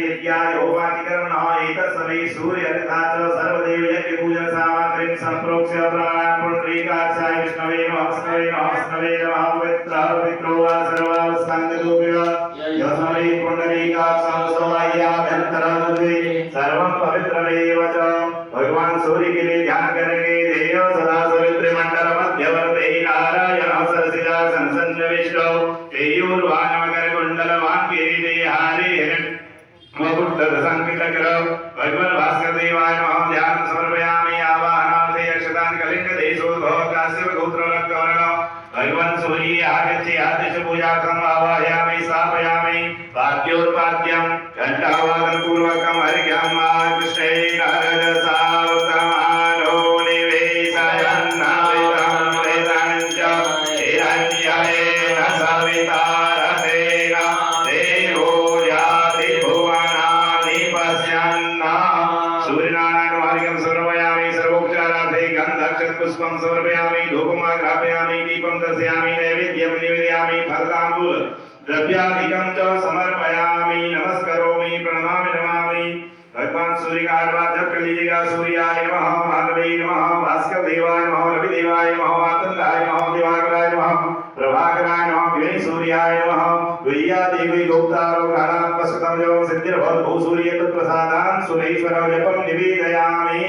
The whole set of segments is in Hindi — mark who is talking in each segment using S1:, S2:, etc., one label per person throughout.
S1: यज्ञाय होमादिकर्मणः एतत्समये सूर्यर्घात् सर्वदेव यज्ञ पूजन सामग्रीं सम्प्रोक्ष्य पुण्डरीकाक्षाय विष्णवे नमः विष्णवे नमः विष्णवे नमः पवित्रो वा सर्वावस्थाङ्गरूपेण यस्मै पुण्डरीकाक्षं सोमय्याभ्यन्तरमुद्वे सर्वं पवित्रमेव च भगवान सूर्य के लिए ध्यान करेंगे। देव सदा सवित्र मंडल मध्यवर्ती नारायण सरसिजा संसन्न विष्णु केयूरवान मकर कुंडलवान किरीटे हारे मुकुट संकितकर भगवान भास्कर देवाय नमः ध्यान समर्पयामि आवाहनार्थे अक्षतान् कलिंग देशोद्भव काश्यप गोत्रवर्ण भगवान सूर्य आगच्छ आदेश पूजार्थम् आवाहयामि स्थापयामि वाद्योत्पाद्यं घंटावादन पूर्वकं हरिघं कृष्णे नरसावतमानो निवेशयन्नावितं वेदाञ्च हिरण्येन सवितारतेन देवो याति भुवनानि पश्यन् सूर्यनारायणं हरिघं समर्पयामि सर्वोपचारार्थे गन्धक्षत पुष्पं समर्पयामि धूपं ग्रापयामि दीपं दर्शयामि नैवेद्यं निवेदयामि फलताम्बूल द्रव्याधिकं च समर्पयामि नमस्करोमि प्रणमामि नमामि। भगवान सूर्य का आराधना कर लीजिएगा। सूर्याय नमः भानवे नमः भास्कर देवाय नमः रवि देवाय नमः मातंगाय नमः दिवाकराय नमः प्रभाकराय नमः ग्रह सूर्याय नमः विद्या देवी गौतारो घरां वसतं जो सिद्धिर्भव भूसूर्य तत्प्रसादान् सुरेश्वर जपं निवेदयामि।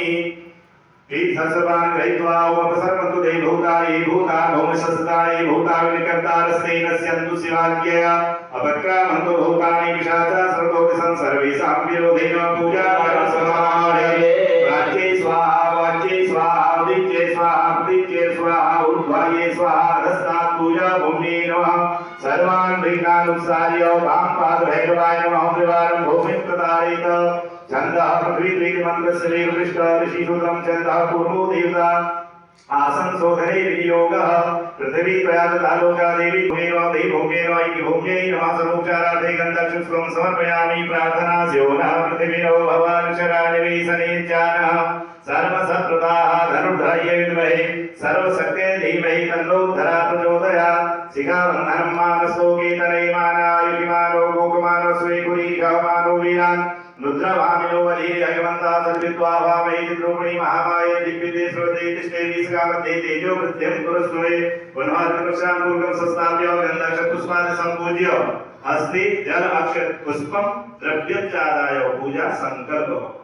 S1: तीर्थस्वान् गृहीत्वा उपसर्पन्तु देवभूताय भूता भौमशस्ताय भूताविनिकर्तारस्ते नश्यन्तु शिवाज्ञया अपक्रामन्तु भूतानि पिशाचा सर्वोपनिषं सर्वेषां विरोधेन पूजाकारसमाधये प्राच्ये स्वाहा वाच्ये स्वाहा उदिच्ये स्वाहा प्रदिच्ये स्वाहा ऊर्ध्वाये स्वाहा हस्तात् पूजा भूम्ये नमः सर्वान् विघ्नानुसार्य वामपादभैरवाय नमः त्रिवारं भूमिं प्रदारयेत छन्दः पृथ्वी मंत्रस्य वीरविष्ट ऋषिशूद्रं छन्दः पूर्वो देवता आसन शोधने विनियोगः पृथ्वी प्रयागतालोका देवी भूमेन देवभूमेन ऐक्यभूम्यै नमः सर्वोपचारार्थे गन्धपुष्पं समर्पयामि प्रार्थना स्योनः पृथिवीनो भवानक्षरानिवेशने जानः सर्वसत्प्रदाः धनुर्धरये विद्महे सर्वशक्ते धीमहि तन्नो धरा प्रचोदयात् शिखाबन्धनं मानसोके तनयमानायुगिमानो गोपमानो स्वेकुरीघमानो वीरान् रुद्रभामिनो वधीर भगवन्ता सद्विद्वा भावै चिद्रूपिणी महामाय दिव्यते स्रोते तिष्ठे विस्कामते तेजो वृद्धिं कुरुस्वे पुनः कृष्णां पूर्वं संस्थाप्य गन्धपुष्पादि संपूज्य हस्ते जल अक्षत पुष्पं द्रव्यचादाय पूजा संकल्प